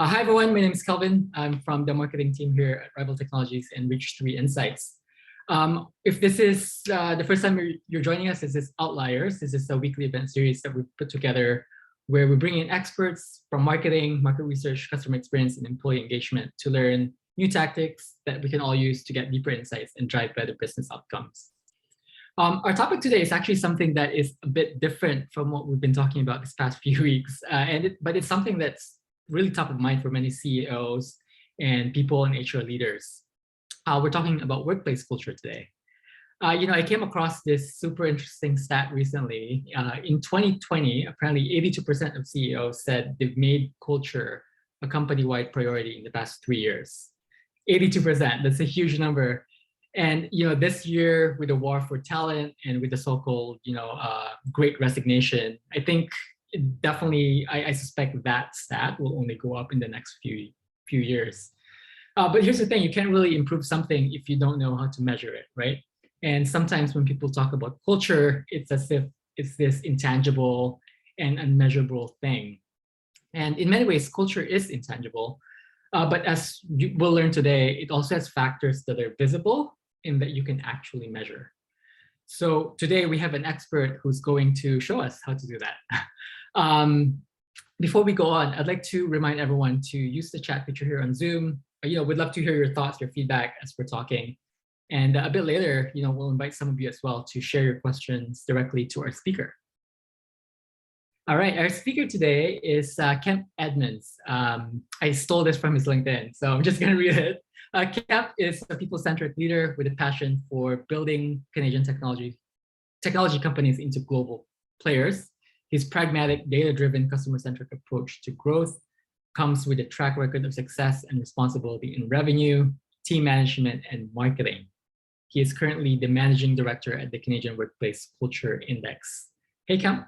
Hi, everyone. My name is Kelvin. I'm from the marketing team here at Rival Technologies and Reach 3 Insights. If this is the first time you're joining us, this is Outliers. This is a weekly event series that we put together where we bring in experts from marketing, market research, customer experience, and employee engagement to learn new tactics that we can all use to get deeper insights and drive better business outcomes. Our topic today is actually something that is a bit different from what we've been talking about this past few weeks, but it's something that's really top of mind for many CEOs and people and HR leaders. We're talking about workplace culture today. I came across this super interesting stat recently. In 2020, apparently 82% of CEOs said they've made culture a company-wide priority in the past 3 years. 82%, that's a huge number. And this year, with the war for talent and with the so-called Great Resignation, I think definitely I suspect that stat will only go up in the next few years. But here's the thing: you can't really improve something if you don't know how to measure it, right? And sometimes when people talk about culture, it's as if it's this intangible and unmeasurable thing. And in many ways, culture is intangible. But as we'll learn today, it also has factors that are visible and that you can actually measure. So today we have an expert who's going to show us how to do that. Before we go on, I'd like to remind everyone to use the chat feature here on Zoom. We'd love to hear your thoughts, your feedback as we're talking. And a bit later, we'll invite some of you as well to share your questions directly to our speaker. All right, our speaker today is Kemp Edmonds. I stole this from his LinkedIn, so I'm just gonna read it. Kemp is a people-centric leader with a passion for building Canadian technology companies into global players. His pragmatic, data-driven, customer-centric approach to growth comes with a track record of success and responsibility in revenue, team management, and marketing. He is currently the managing director at the Canadian Workplace Culture Index. Hey, Kemp.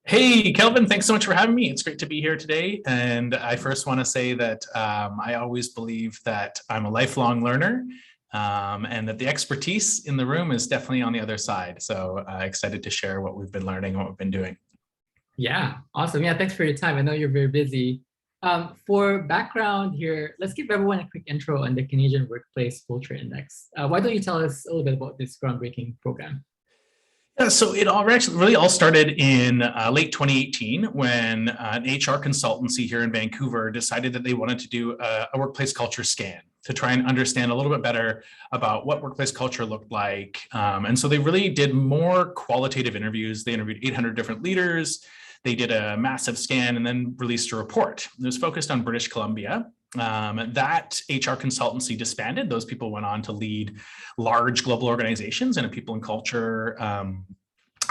Hey, Kelvin, thanks so much for having me. It's great to be here today. And I first want to say that I always believe that I'm a lifelong learner and that the expertise in the room is definitely on the other side. So excited to share what we've been learning and what we've been doing. Yeah, awesome. Yeah, thanks for your time. I know you're very busy. For background here, let's give everyone a quick intro on the Canadian Workplace Culture Index. Why don't you tell us a little bit about this groundbreaking program? Yeah, so it really all started in late 2018 when an HR consultancy here in Vancouver decided that they wanted to do a workplace culture scan to try and understand a little bit better about what workplace culture looked like. And so they really did more qualitative interviews. They interviewed 800 different leaders. They did a massive scan and then released a report. It was focused on British Columbia. That HR consultancy disbanded. Those people went on to lead large global organizations in a people and culture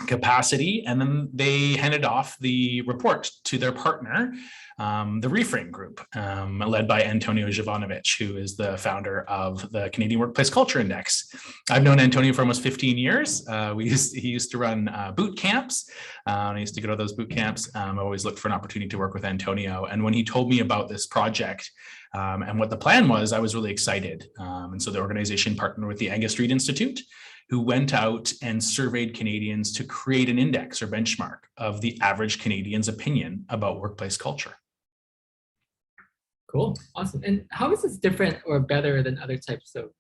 capacity. And then they handed off the report to their partner, the Reframe Group, led by Antonio Jovanovic, who is the founder of the Canadian Workplace Culture Index. I've known Antonio for almost 15 years. He used to run boot camps. I used to go to those boot camps. I always looked for an opportunity to work with Antonio. And when he told me about this project and what the plan was, I was really excited. And so the organization partnered with the Angus Street Institute, who went out and surveyed Canadians to create an index or benchmark of the average Canadian's opinion about workplace culture. Cool, awesome. And how is this different or better than other types of,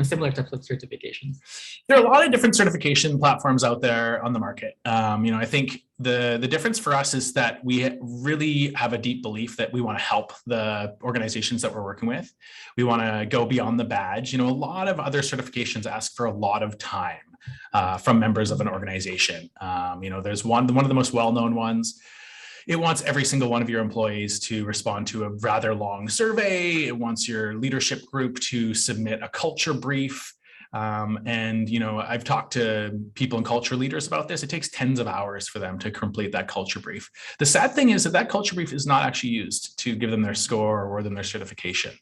similar types of certifications? There are a lot of different certification platforms out there on the market. I think the difference for us is that we really have a deep belief that we want to help the organizations that we're working with. We want to go beyond the badge. A lot of other certifications ask for a lot of time from members of an organization. There's one of the most well-known ones. It wants every single one of your employees to respond to a rather long survey. It wants your leadership group to submit a culture brief. I've talked to people and culture leaders about this. It takes tens of hours for them to complete that culture brief. The sad thing is that culture brief is not actually used to give them their score or award them their certification.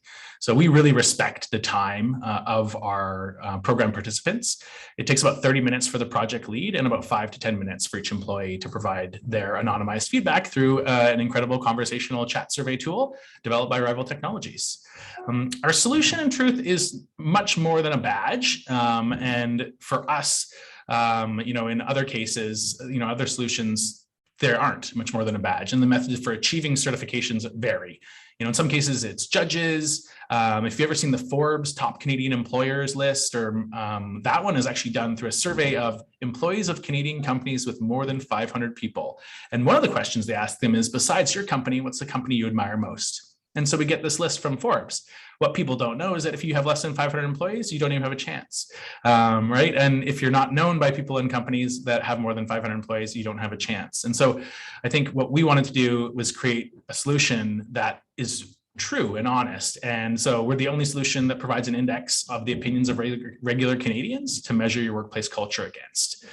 So we really respect the time of our program participants. It takes about 30 minutes for the project lead and about 5 to 10 minutes for each employee to provide their anonymized feedback through an incredible conversational chat survey tool developed by Rival Technologies. Our solution, in truth, is much more than a badge. And for us, in other cases, other solutions there aren't much more than a badge, and the methods for achieving certifications vary. In some cases it's judges. If you've ever seen the Forbes top Canadian employers list, or that one is actually done through a survey of employees of Canadian companies with more than 500 people. And one of the questions they ask them is, besides your company, what's the company you admire most? And so we get this list from Forbes. What people don't know is that if you have less than 500 employees, you don't even have a chance, right? And if you're not known by people in companies that have more than 500 employees, you don't have a chance. And so I think what we wanted to do was create a solution that is true and honest. And so we're the only solution that provides an index of the opinions of regular Canadians to measure your workplace culture against.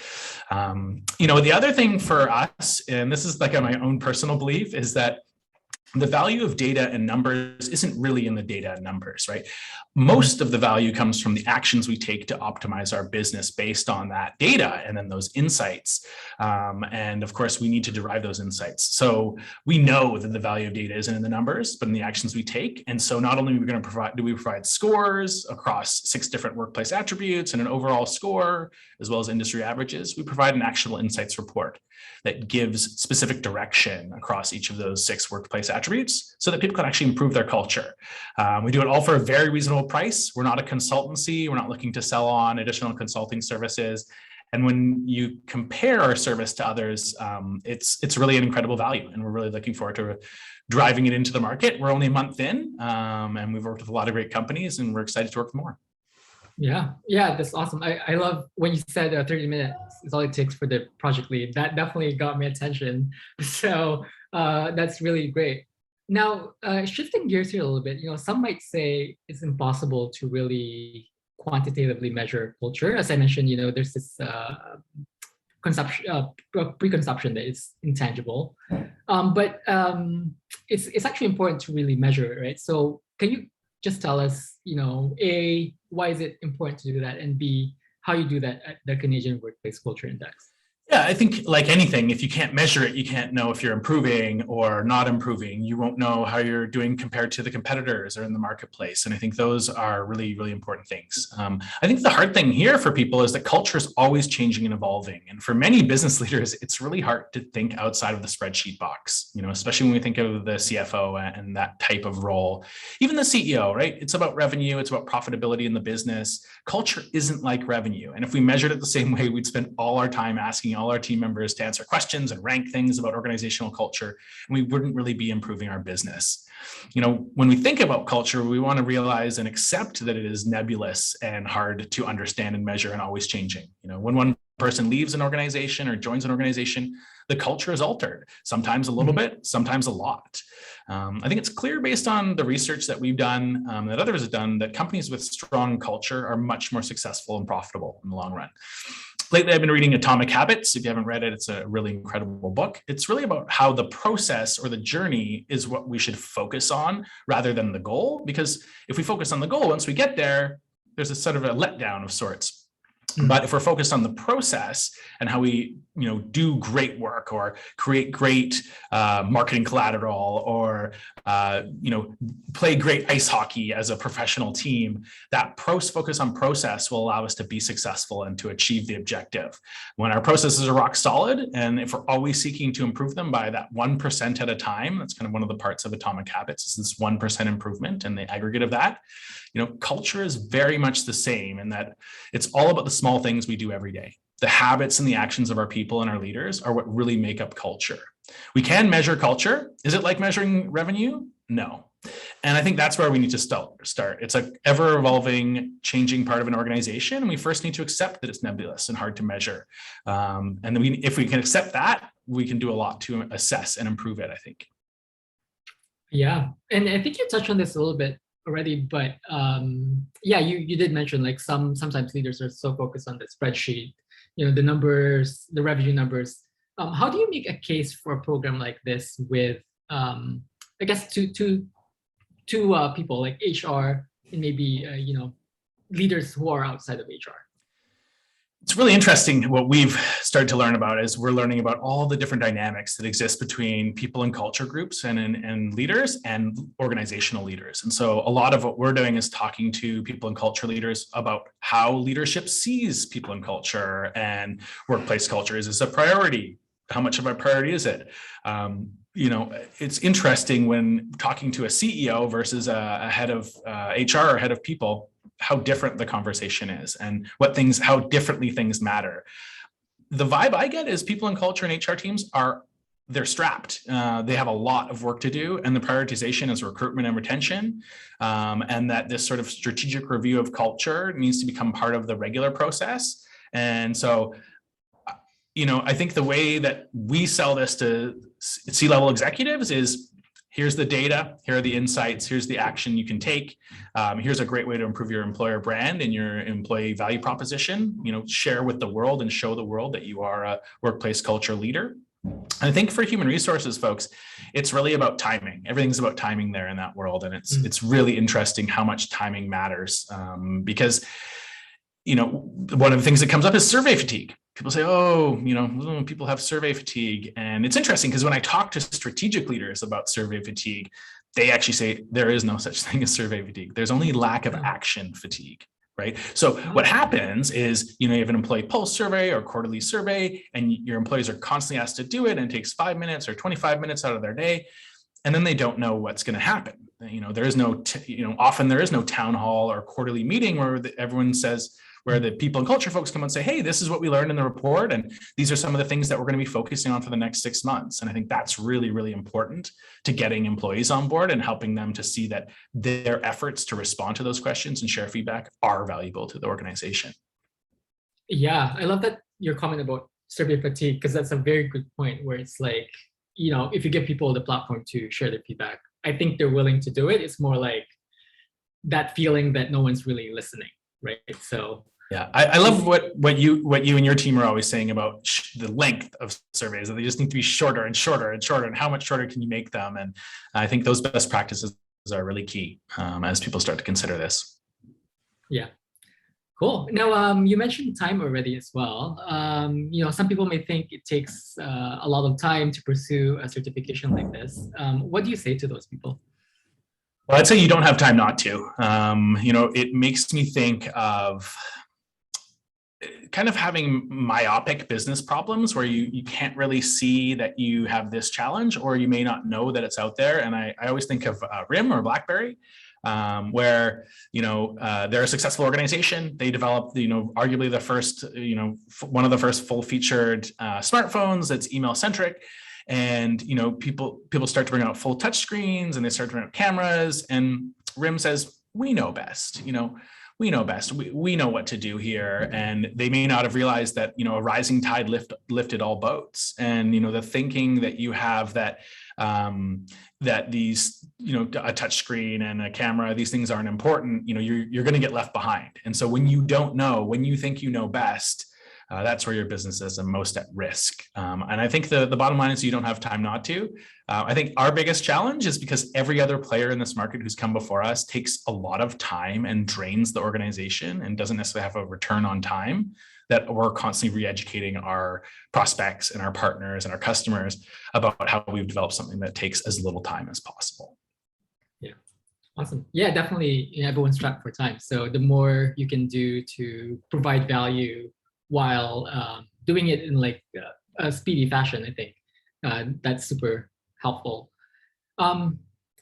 The other thing for us, and this is like my own personal belief, is that the value of data and numbers isn't really in the data and numbers, right? Most of the value comes from the actions we take to optimize our business based on that data and then those insights. And of course, we need to derive those insights. So we know that the value of data isn't in the numbers, but in the actions we take. And so not only are we going to provide scores across 6 different workplace attributes and an overall score, as well as industry averages, we provide an actionable insights report that gives specific direction across each of those 6 workplace attributes so that people can actually improve their culture. We do it all for a very reasonable price. We're not a consultancy. We're not looking to sell on additional consulting services. And when you compare our service to others, it's really an incredible value. And we're really looking forward to driving it into the market. We're only a month in, and we've worked with a lot of great companies, and we're excited to work with more. Yeah, that's awesome. I love when you said 30 minutes is all it takes for the project lead. That definitely got my attention. So that's really great. Now, shifting gears here a little bit, some might say it's impossible to really quantitatively measure culture. As I mentioned, there's this preconception that it's intangible, but it's actually important to really measure it, right? So can you just tell us, A, why is it important to do that? And B, how you do that at the Canadian Workplace Culture Index? Yeah, I think like anything, if you can't measure it, you can't know if you're improving or not improving. You won't know how you're doing compared to the competitors or in the marketplace. And I think those are really, really important things. I think the hard thing here for people is that culture is always changing and evolving. And for many business leaders, it's really hard to think outside of the spreadsheet box, especially when we think of the CFO and that type of role. Even the CEO, right? It's about revenue. It's about profitability in the business. Culture isn't like revenue. And if we measured it the same way, we'd spend all our time asking all our team members to answer questions and rank things about organizational culture, and we wouldn't really be improving our business. When we think about culture, we want to realize and accept that it is nebulous and hard to understand and measure and always changing. When one person leaves an organization or joins an organization, the culture is altered, sometimes a little bit, sometimes a lot. I think it's clear based on the research that we've done, that others have done, that companies with strong culture are much more successful and profitable in the long run. Lately, I've been reading Atomic Habits. If you haven't read it, it's a really incredible book. It's really about how the process or the journey is what we should focus on rather than the goal. Because if we focus on the goal, once we get there, there's a sort of a letdown of sorts. But if we're focused on the process and how we, do great work or create great marketing collateral or, play great ice hockey as a professional team, that focus on process will allow us to be successful and to achieve the objective. When our processes are rock solid, and if we're always seeking to improve them by that 1% at a time, that's kind of one of the parts of Atomic Habits, is this 1% improvement and the aggregate of that. Culture is very much the same in that it's all about the small things we do every day. The habits and the actions of our people and our leaders are what really make up culture. We can measure culture. Is it like measuring revenue? No. And I think that's where we need to start. It's an ever-evolving, changing part of an organization, and we first need to accept that it's nebulous and hard to measure. And then if we can accept that, we can do a lot to assess and improve it, I think. Yeah, and I think you touched on this a little bit already, but you did mention like sometimes leaders are so focused on the spreadsheet, the numbers, the revenue numbers. How do you make a case for a program like this with, I guess, two people like HR and maybe leaders who are outside of HR? It's really interesting. What we've started to learn about is we're learning about all the different dynamics that exist between people and culture groups and leaders and organizational leaders. And so a lot of what we're doing is talking to people and culture leaders about how leadership sees people and culture and workplace culture. Is this a priority? How much of a priority is it? It's interesting when talking to a CEO versus a head of HR or head of people, how different the conversation is and how differently things matter. The vibe I get is people in culture and HR teams they're strapped. They have a lot of work to do, and the prioritization is recruitment and retention, and that this sort of strategic review of culture needs to become part of the regular process. And so, I think the way that we sell this to C-level executives is, here's the data, here are the insights, here's the action you can take. Here's a great way to improve your employer brand and your employee value proposition. Share with the world and show the world that you are a workplace culture leader. I think for human resources folks, it's really about timing. Everything's about timing there in that world. And it's really interesting how much timing matters, because, one of the things that comes up is survey fatigue. People say, people have survey fatigue. And it's interesting because when I talk to strategic leaders about survey fatigue, they actually say there is no such thing as survey fatigue. There's only lack of action fatigue. Right. So what happens is, you have an employee pulse survey or quarterly survey, and your employees are constantly asked to do it, and it takes 5 minutes or 25 minutes out of their day. And then they don't know what's going to happen. There is no, often there is no town hall or quarterly meeting where everyone says, where the people and culture folks come and say, hey, this is what we learned in the report, and these are some of the things that we're going to be focusing on for the next 6 months. And I think that's really, really important to getting employees on board and helping them to see that their efforts to respond to those questions and share feedback are valuable to the organization. Yeah, I love that your comment about survey fatigue, because that's a very good point, where it's like, if you give people the platform to share their feedback, I think they're willing to do it. It's more like that feeling that no one's really listening, right? So yeah, I love what you and your team are always saying about the length of surveys, that they just need to be shorter and shorter and shorter, and how much shorter can you make them? And I think those best practices are really key as people start to consider this. Yeah, cool. Now, you mentioned time already as well. Some people may think it takes a lot of time to pursue a certification like this. What do you say to those people? Well, I'd say you don't have time not to. It makes me think of kind of having myopic business problems where you can't really see that you have this challenge, or you may not know that it's out there. And I always think of RIM or BlackBerry, where they're a successful organization. They developed arguably the first one of the first full-featured smartphones that's email centric. And people start to bring out full touch screens, and they start to bring out cameras, and RIM says, we know best. We know best. We know what to do here. And they may not have realized that, a rising tide lifted all boats. And, the thinking that you have that these, a touch screen and a camera, these things aren't important, you're going to get left behind. And so when you don't know, when you think you know best, that's where your business is the most at risk. And I think the bottom line is you don't have time not to. I think our biggest challenge is because every other player in this market who's come before us takes a lot of time and drains the organization and doesn't necessarily have a return on time, that we're constantly re-educating our prospects and our partners and our customers about how we've developed something that takes as little time as possible. Yeah, awesome. Yeah, definitely everyone's strapped for time. So the more you can do to provide value while doing it in like a speedy fashion, I think that's super helpful.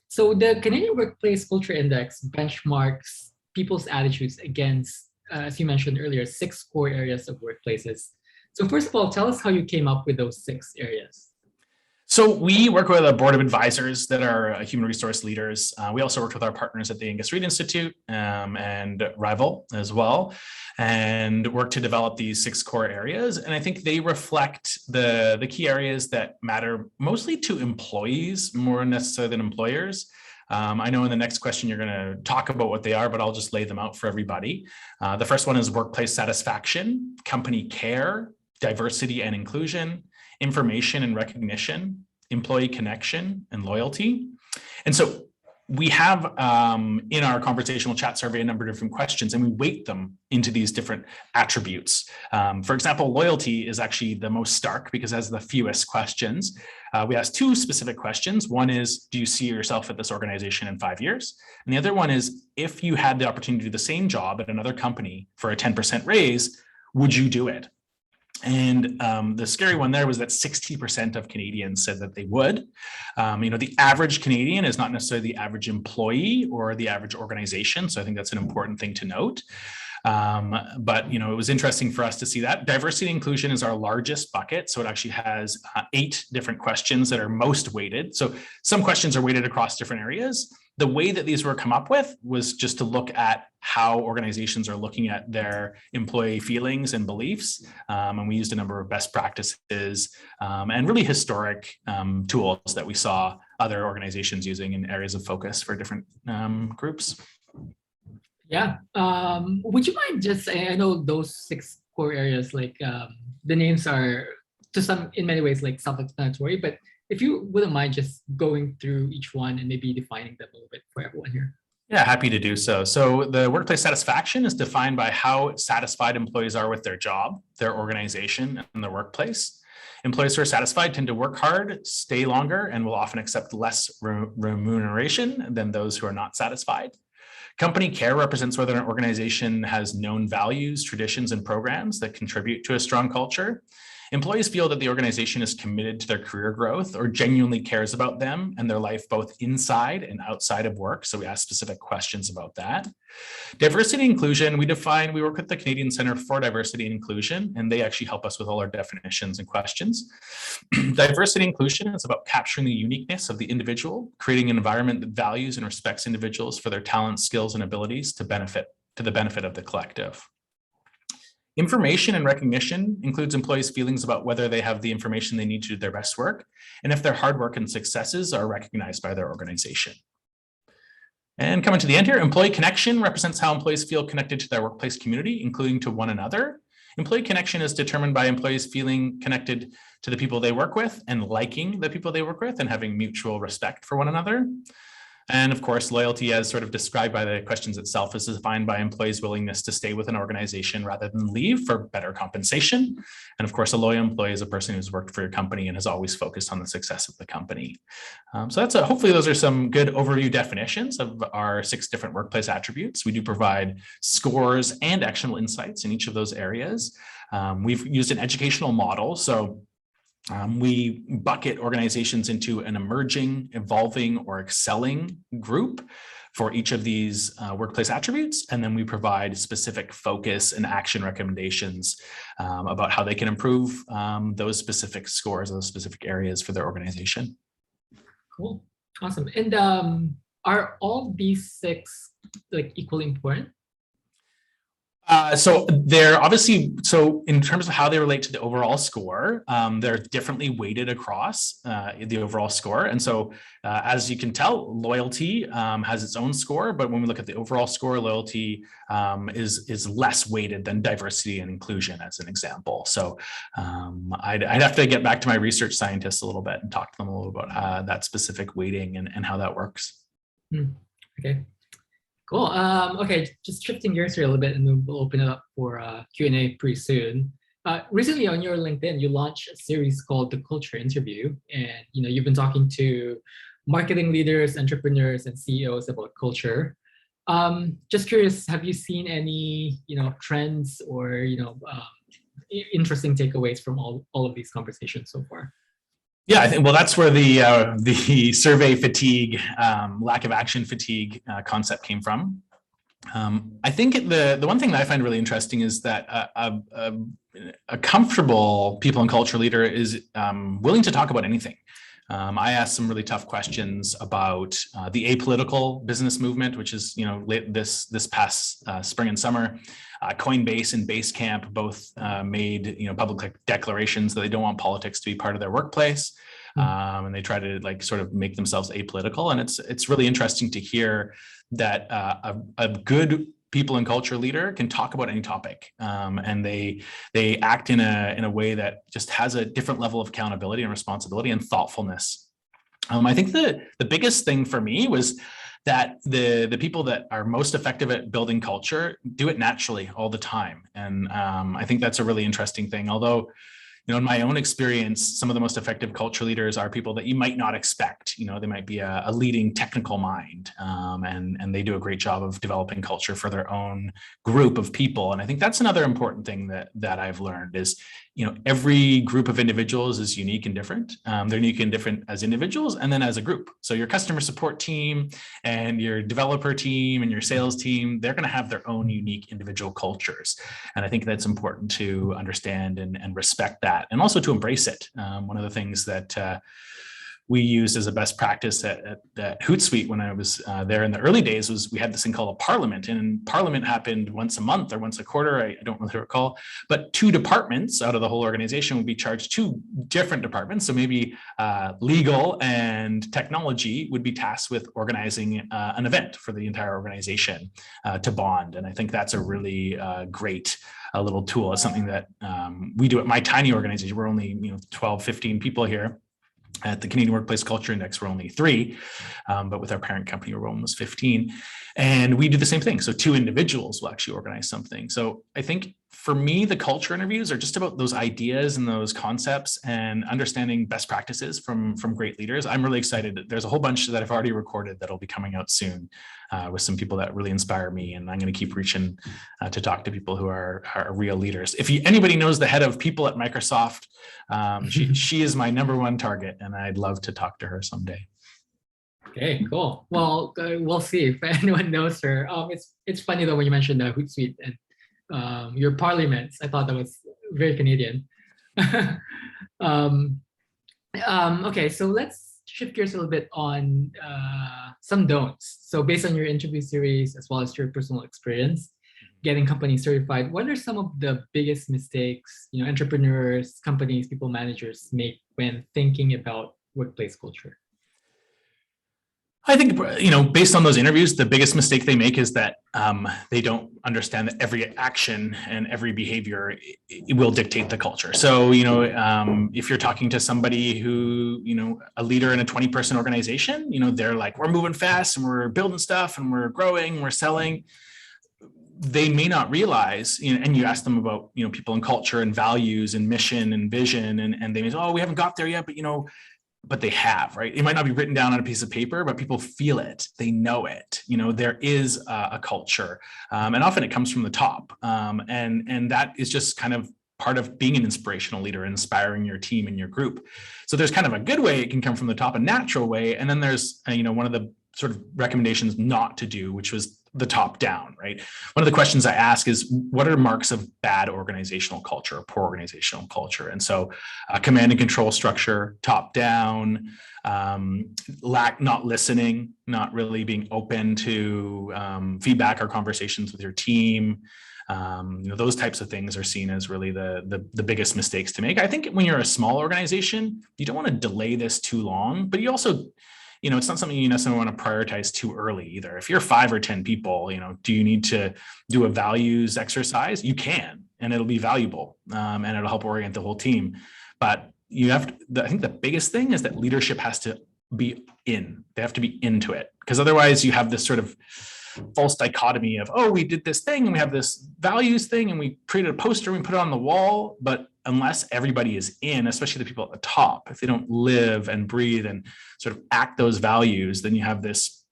So the Canadian Workplace Culture Index benchmarks people's attitudes against, as you mentioned earlier, 6 core areas of workplaces. So first of all, tell us how you came up with those 6 areas. So we work with a board of advisors that are human resource leaders. We also worked with our partners at the Angus Reid Institute and Rival as well, and work to develop these 6 core areas. And I think they reflect the key areas that matter mostly to employees more necessarily than employers. I know in the next question you're going to talk about what they are, but I'll just lay them out for everybody. The first one is workplace satisfaction, company care, diversity and inclusion, information and recognition, employee connection, and loyalty. And so we have in our conversational chat survey a number of different questions, and we weight them into these different attributes. For example, loyalty is actually the most stark because it has the fewest questions. We asked 2 specific questions. One is, do you see yourself at this organization in 5 years? And the other one is, if you had the opportunity to do the same job at another company for a 10% raise, would you do it? And the scary one there was that 60% of Canadians said that they would. The average Canadian is not necessarily the average employee or the average organization. So I think that's an important thing to note. But it was interesting for us to see that. Diversity and inclusion is our largest bucket. So it actually has 8 different questions that are most weighted. So some questions are weighted across different areas. The way that these were come up with was just to look at how organizations are looking at their employee feelings and beliefs. And we used a number of best practices and really historic tools that we saw other organizations using in areas of focus for different groups. Yeah. Would you mind just, I know those 6 core areas, like the names are in many ways like self-explanatory, but if you wouldn't mind just going through each one and maybe defining them a little bit for everyone here. Yeah, happy to do so. So the workplace satisfaction is defined by how satisfied employees are with their job, their organization, and their workplace. Employees who are satisfied tend to work hard, stay longer, and will often accept less remuneration than those who are not satisfied. Company care represents whether an organization has known values, traditions, and programs that contribute to a strong culture. Employees feel that the organization is committed to their career growth or genuinely cares about them and their life both inside and outside of work. So we ask specific questions about that. Diversity and inclusion, we work with the Canadian Centre for Diversity and Inclusion, and they actually help us with all our definitions and questions. Diversity and inclusion is about capturing the uniqueness of the individual, creating an environment that values and respects individuals for their talents, skills, and abilities to the benefit of the collective. Information and recognition includes employees' feelings about whether they have the information they need to do their best work, and if their hard work and successes are recognized by their organization. And coming to the end here, employee connection represents how employees feel connected to their workplace community, including to one another. Employee connection is determined by employees feeling connected to the people they work with and liking the people they work with and having mutual respect for one another. And of course, loyalty, as sort of described by the questions itself, is defined by employees' willingness to stay with an organization rather than leave for better compensation. And of course, a loyal employee is a person who's worked for your company and has always focused on the success of the company. So that's hopefully those are some good overview definitions of our 6 different workplace attributes. We do provide scores and actionable insights in each of those areas. We've used an educational model. So we bucket organizations into an emerging, evolving, or excelling group for each of these workplace attributes. And then we provide specific focus and action recommendations about how they can improve those specific scores, those specific areas for their organization. Cool. Awesome. And are all these 6 like equally important? So they're obviously, so in terms of how they relate to the overall score, they're differently weighted across the overall score. And so as you can tell, loyalty has its own score, but when we look at the overall score, loyalty is less weighted than diversity and inclusion, as an example. So I'd have to get back to my research scientists a little bit and talk to them a little about that specific weighting and how that works. Okay. Cool. Okay, just shifting gears here a little bit, and then we'll open it up for Q&A pretty soon. Recently on your LinkedIn, you launched a series called The Culture Interview, and you've been talking to marketing leaders, entrepreneurs, and CEOs about culture. Just curious, have you seen any trends or interesting takeaways from all of these conversations so far? Yeah, I think, well, that's where the survey fatigue, lack of action fatigue concept came from. I think the one thing that I find really interesting is that a comfortable people and culture leader is willing to talk about anything. I asked some really tough questions about the apolitical business movement, which is this past spring and summer. Coinbase and Basecamp both made public declarations that they don't want politics to be part of their workplace, and they try to sort of make themselves apolitical. And it's really interesting to hear that a good people and culture leader can talk about any topic, and they act in a way that just has a different level of accountability and responsibility and thoughtfulness. I think the biggest thing for me was that the people that are most effective at building culture do it naturally all the time. And I think that's a really interesting thing. Although, in my own experience, some of the most effective culture leaders are people that you might not expect. They might be a leading technical mind, and they do a great job of developing culture for their own group of people. And I think that's another important thing that I've learned is, every group of individuals is unique and different. They're unique and different as individuals and then as a group. So your customer support team and your developer team and your sales team, they're going to have their own unique individual cultures. And I think that's important to understand and respect that, and also to embrace it. One of the things that we used as a best practice at Hootsuite when I was there in the early days was we had this thing called a parliament, and parliament happened once a month or once a quarter. I don't really recall, but 2 departments out of the whole organization would be charged, 2 different departments. So maybe legal and technology would be tasked with organizing an event for the entire organization to bond. And I think that's a really great little tool. It's something that we do at my tiny organization. We're only 12, 15 people here. At the Canadian Workplace Culture Index, we're only 3, but with our parent company, we're almost 15. And we do the same thing. So 2 individuals will actually organize something. So I think for me, the culture interviews are just about those ideas and those concepts and understanding best practices from great leaders. I'm really excited. There's a whole bunch that I've already recorded that'll be coming out soon with some people that really inspire me. And I'm going to keep reaching to talk to people who are real leaders. If anybody knows the head of people at Microsoft, she is my #1 target, and I'd love to talk to her someday. Okay, cool. Well, we'll see if anyone knows her. It's funny though when you mentioned the Hootsuite and your parliaments. I thought that was very Canadian. Okay, so let's shift gears a little bit on some don'ts. So based on your interview series as well as your personal experience getting companies certified, what are some of the biggest mistakes entrepreneurs, companies, people managers make when thinking about workplace culture? I think, based on those interviews, the biggest mistake they make is that they don't understand that every action and every behavior will dictate the culture. So, if you're talking to somebody who, a leader in a 20-person organization, they're like, we're moving fast and we're building stuff and we're growing, and we're selling. They may not realize, and you ask them about, people and culture and values and mission and vision, and they may say, oh, we haven't got there yet, but they have, right? It might not be written down on a piece of paper, but people feel it. They know it. There is a culture, and often it comes from the top, and that is just kind of part of being an inspirational leader, inspiring your team and your group. So there's kind of a good way it can come from the top, a natural way, and then there's one of the sort of recommendations not to do, which was the top down, right? One of the questions I ask is, what are marks of bad organizational culture or poor organizational culture? And so command and control structure, top down, not listening, not really being open to feedback or conversations with your team. Those types of things are seen as really the biggest mistakes to make. I think when you're a small organization, you don't want to delay this too long, but you also, it's not something you necessarily want to prioritize too early either. If you're 5 or 10 people, do you need to do a values exercise? You can, and it'll be valuable, and it'll help orient the whole team. But you have to, I think the biggest thing is that leadership has to be in. They have to be into it, because otherwise you have this sort of false dichotomy of, oh, we did this thing and we have this values thing and we created a poster and we put it on the wall. But unless everybody is in, especially the people at the top, if they don't live and breathe and sort of act those values, then you have this,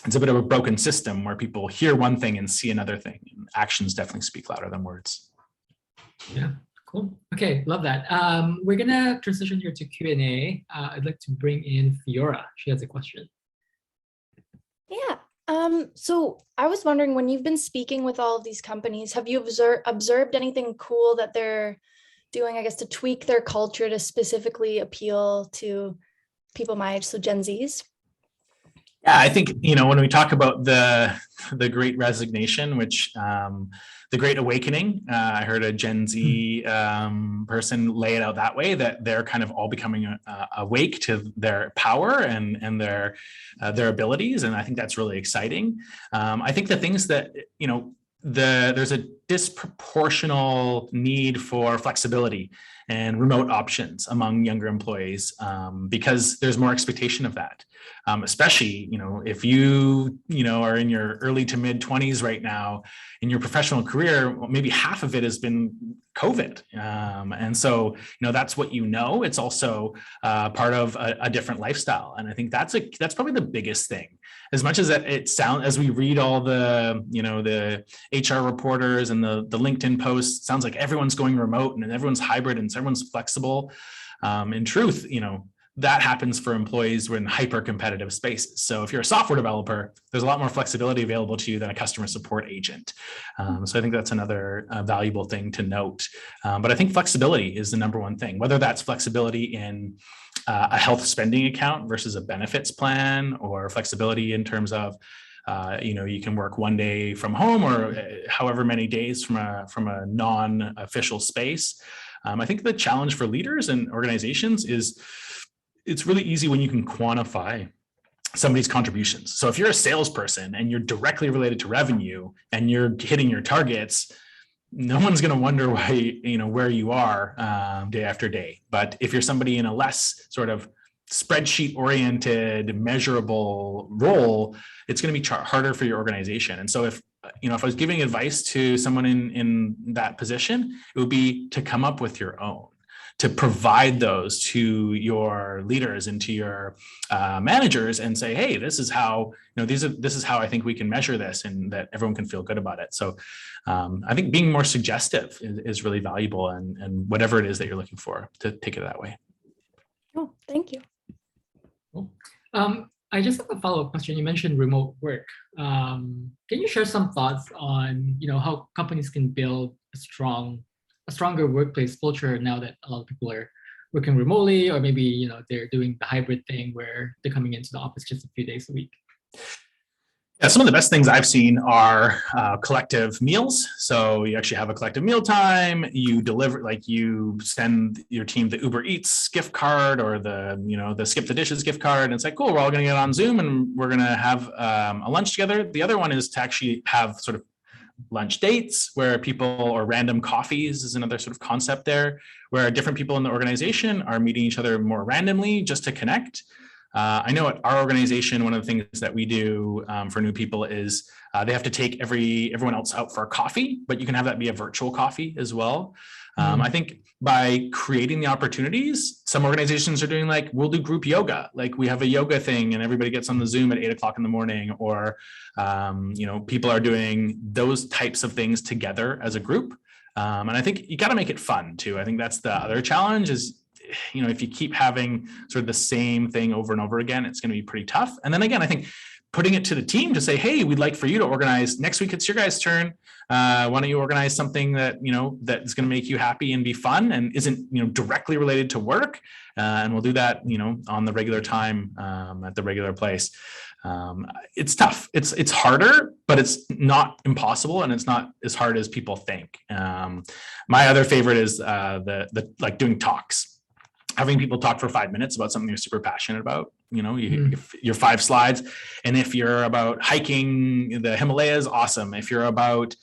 it's a bit of a broken system where people hear one thing and see another thing. And actions definitely speak louder than words. Yeah, cool. Okay, love that. We're gonna transition here to Q&A. I'd like to bring in Fiora. She has a question. Yeah. So I was wondering, when you've been speaking with all of these companies, have you observed anything cool that they're doing, I guess, to tweak their culture to specifically appeal to people my age, so Gen Zs? Yeah, I think, when we talk about the Great Resignation, which the Great Awakening, I heard a Gen Z person lay it out that way, that they're kind of all becoming awake to their power and their abilities. And I think that's really exciting. I think the things that, there's a disproportional need for flexibility and remote options among younger employees because there's more expectation of that. Especially, if you are in your early to mid 20s right now in your professional career, maybe half of it has been COVID. And so, that's what It's also part of a different lifestyle. And I think that's probably the biggest thing. As much as as we read all the, the HR reporters and the LinkedIn posts, sounds like everyone's going remote and everyone's hybrid and everyone's flexible. In truth, that happens for employees in hyper competitive spaces. So if you're a software developer, there's a lot more flexibility available to you than a customer support agent. So I think that's another valuable thing to note. But I think flexibility is the number one thing, whether that's flexibility in a health spending account versus a benefits plan, or flexibility in terms of you can work one day from home or however many days from a non-official space. I think the challenge for leaders and organizations is it's really easy when you can quantify somebody's contributions. So if you're a salesperson and you're directly related to revenue and you're hitting your targets, no one's going to wonder why, where you are day after day. But if you're somebody in a less sort of spreadsheet oriented, measurable role, it's going to be harder for your organization. And so if I was giving advice to someone in that position, it would be to come up with your own, to provide those to your leaders and to your managers and say, hey, this is how, this is how I think we can measure this and that everyone can feel good about it. So I think being more suggestive is really valuable, and whatever it is that you're looking for, to take it that way. Oh, thank you. Cool. I just have a follow-up question. You mentioned remote work. Can you share some thoughts on, how companies can build a stronger workplace culture now that a lot of people are working remotely, or maybe, they're doing the hybrid thing where they're coming into the office just a few days a week? Yeah, some of the best things I've seen are collective meals. So you actually have a collective meal time. You deliver, you send your team the Uber Eats gift card or the Skip the Dishes gift card. And it's like, cool, we're all going to get on Zoom and we're going to have a lunch together. The other one is to actually have sort of lunch dates where people, or random coffees is another sort of concept there, where different people in the organization are meeting each other more randomly just to connect. I know at our organization, one of the things that we do for new people is they have to take everyone else out for a coffee, but you can have that be a virtual coffee as well. I think by creating the opportunities, some organizations are doing we'll do group yoga. We have a yoga thing and everybody gets on the Zoom at 8:00 in the morning, or, people are doing those types of things together as a group. And I think you got to make it fun too. I think that's the other challenge is, if you keep having sort of the same thing over and over again, it's going to be pretty tough. And then again, I think putting it to the team to say, hey, we'd like for you to organize next week. It's your guys' turn. Why don't you organize something that, that is going to make you happy and be fun and isn't, directly related to work. And we'll do that, on the regular time at the regular place. It's tough. It's harder, but it's not impossible. And it's not as hard as people think. My other favorite is the doing talks. Having people talk for 5 minutes about something you're super passionate about, your 5 slides. And if you're about hiking the Himalayas, awesome. If you're about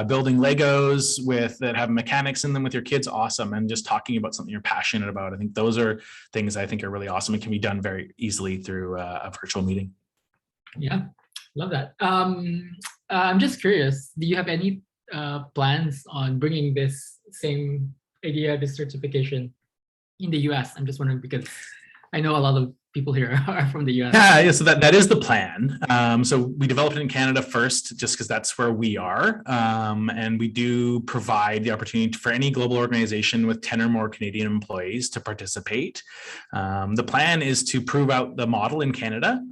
building Legos that have mechanics in them with your kids, awesome. And just talking about something you're passionate about. I think those are things I think are really awesome. It can be done very easily through a virtual meeting. Yeah, love that. I'm just curious, do you have any plans on bringing this same idea, this certification in the US? I'm just wondering because I know a lot of people here are from the US. Yeah, so that is the plan. So we developed it in Canada first, just because that's where we are. And we do provide the opportunity for any global organization with 10 or more Canadian employees to participate. The plan is to prove out the model in Canada,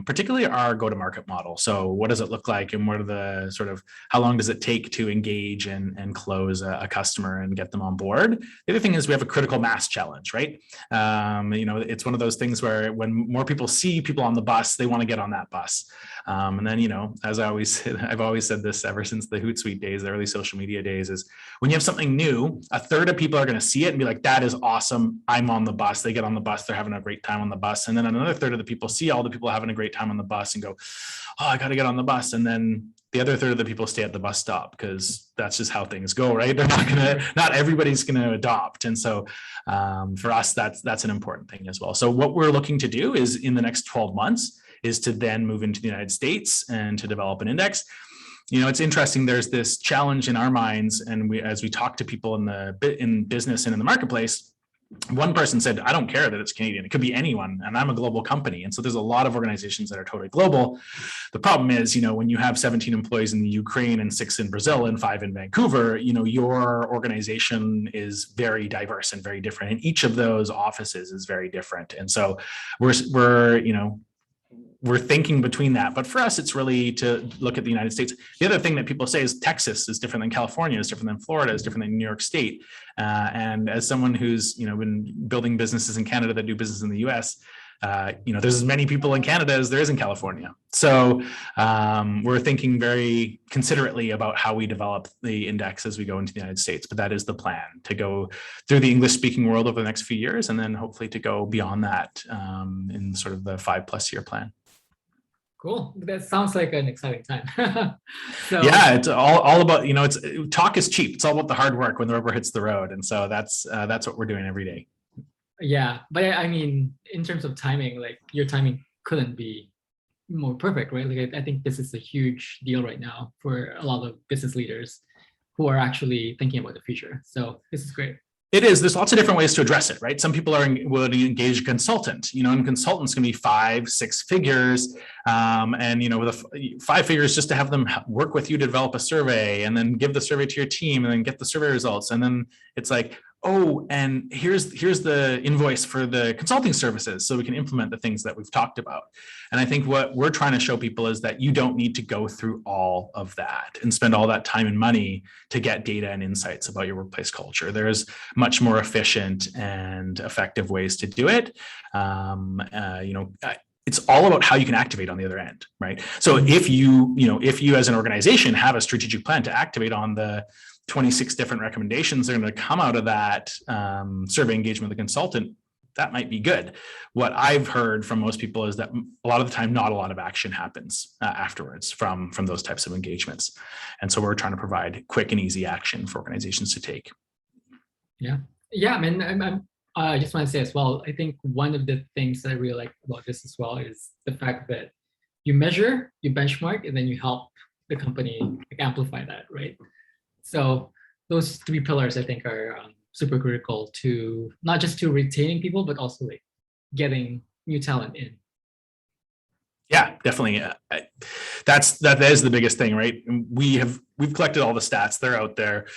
particularly our go-to-market model. So what does it look like, and what are the sort of, how long does it take to engage and close a customer and get them on board? The other thing is we have a critical mass challenge, right? It's one of those things where when more people see people on the bus, they want to get on that bus. And then, as I've always said this ever since the Hootsuite days, the early social media days, is when you have something new, a third of people are going to see it and be like, that is awesome. I'm on the bus. They get on the bus. They're having a great time on the bus. And then another third of the people see all the people having a great time on the bus and go, oh, I got to get on the bus. And then the other third of the people stay at the bus stop because that's just how things go, right? Not everybody's going to adopt. And so for us, that's an important thing as well. So what we're looking to do is in the next 12 months is to then move into the United States and to develop an index. It's interesting. There's this challenge in our minds. And as we talk to people in business and in the marketplace, one person said, I don't care that it's Canadian. It could be anyone. And I'm a global company. And so there's a lot of organizations that are totally global. The problem is, when you have 17 employees in the Ukraine and 6 in Brazil and 5 in Vancouver, your organization is very diverse and very different. And each of those offices is very different. And so we're thinking between that. But for us, it's really to look at the United States. The other thing that people say is Texas is different than California, is different than Florida, is different than New York State. And as someone who's, been building businesses in Canada that do business in the US, there's as many people in Canada as there is in California. So we're thinking very considerately about how we develop the index as we go into the United States. But that is the plan, to go through the English speaking world over the next few years, and then hopefully to go beyond that in sort of the 5+ year plan. Cool. That sounds like an exciting time. So yeah, it's all about, talk is cheap. It's all about the hard work when the rubber hits the road. And so that's what we're doing every day. Yeah. But I mean, in terms of timing, like your timing couldn't be more perfect, right? Like I think this is a huge deal right now for a lot of business leaders who are actually thinking about the future. So this is great. It is. There's lots of different ways to address it, right? Some people would engage a consultant, and consultants can be 5-6 figures. With 5 figures just to have them work with you to develop a survey and then give the survey to your team and then get the survey results. And then it's like, oh, and here's the invoice for the consulting services so we can implement the things that we've talked about. And I think what we're trying to show people is that you don't need to go through all of that and spend all that time and money to get data and insights about your workplace culture. There's much more efficient and effective ways to do it. It's all about how you can activate on the other end, right? So if you as an organization have a strategic plan to activate on the 26 different recommendations that are going to come out of that survey engagement with the consultant, that might be good. What I've heard from most people is that a lot of the time, not a lot of action happens afterwards from those types of engagements. And so we're trying to provide quick and easy action for organizations to take. Yeah. I mean, I just want to say as well, I think one of the things that I really like about this as well is the fact that you measure, you benchmark, and then you help the company amplify that, right? So those 3 pillars, I think, are super critical to not just to retaining people, but also like getting new talent in. Yeah, definitely. That is the biggest thing, right? We've collected all the stats. They're out there.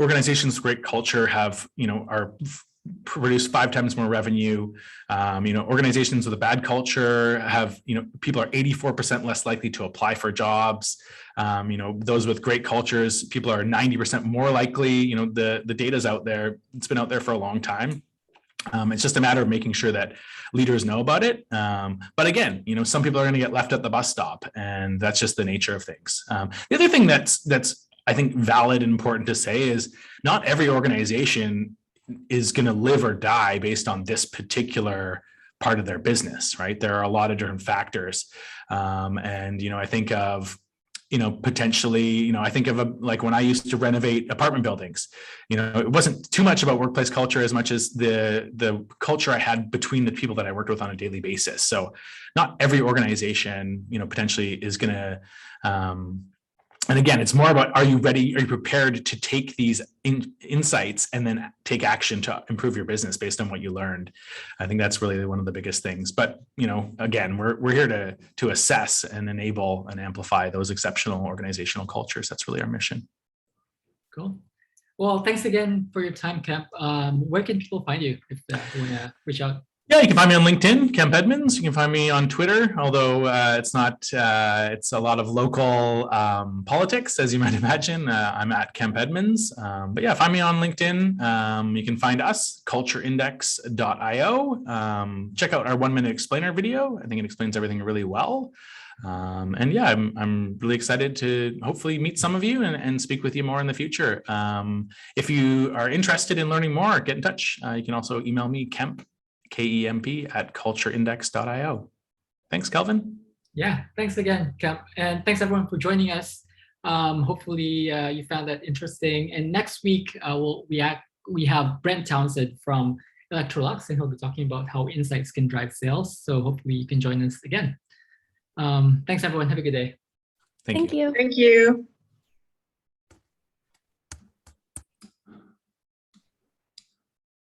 Organizations with great culture have, are produce 5 times more revenue. Organizations with a bad culture have, people are 84% less likely to apply for jobs. Those with great cultures, people are 90% more likely. The data's out there. It's been out there for a long time. It's just a matter of making sure that leaders know about it. But again, some people are going to get left at the bus stop, and that's just the nature of things. The other thing that's I think valid and important to say is not every organization is going to live or die based on this particular part of their business, right? There are a lot of different factors. I think of, potentially, I think of like when I used to renovate apartment buildings, it wasn't too much about workplace culture as much as the culture I had between the people that I worked with on a daily basis. So not every organization, potentially is going to, and again, it's more about, are you ready? Are you prepared to take these insights and then take action to improve your business based on what you learned? I think that's really one of the biggest things. But, again, we're here to assess and enable and amplify those exceptional organizational cultures. That's really our mission. Cool. Well, thanks again for your time, Kemp. Where can people find you if they want to reach out? Yeah, you can find me on LinkedIn, Kemp Edmonds. You can find me on Twitter, although it's a lot of local politics, as you might imagine. I'm at Kemp Edmonds. But yeah, find me on LinkedIn. You can find us, cultureindex.io. Check out our 1-minute explainer video. I think it explains everything really well. And yeah, I'm really excited to hopefully meet some of you and speak with you more in the future. If you are interested in learning more, get in touch. You can also email me, Kemp, K-E-M-P @cultureindex.io. Thanks, Kelvin. Yeah, thanks again, Kemp. And thanks everyone for joining us. Hopefully you found that interesting. And next week, we have Brent Townsend from Electrolux, and he'll be talking about how insights can drive sales. So hopefully you can join us again. Thanks everyone. Have a good day. Thank you. Thank you. Thank you.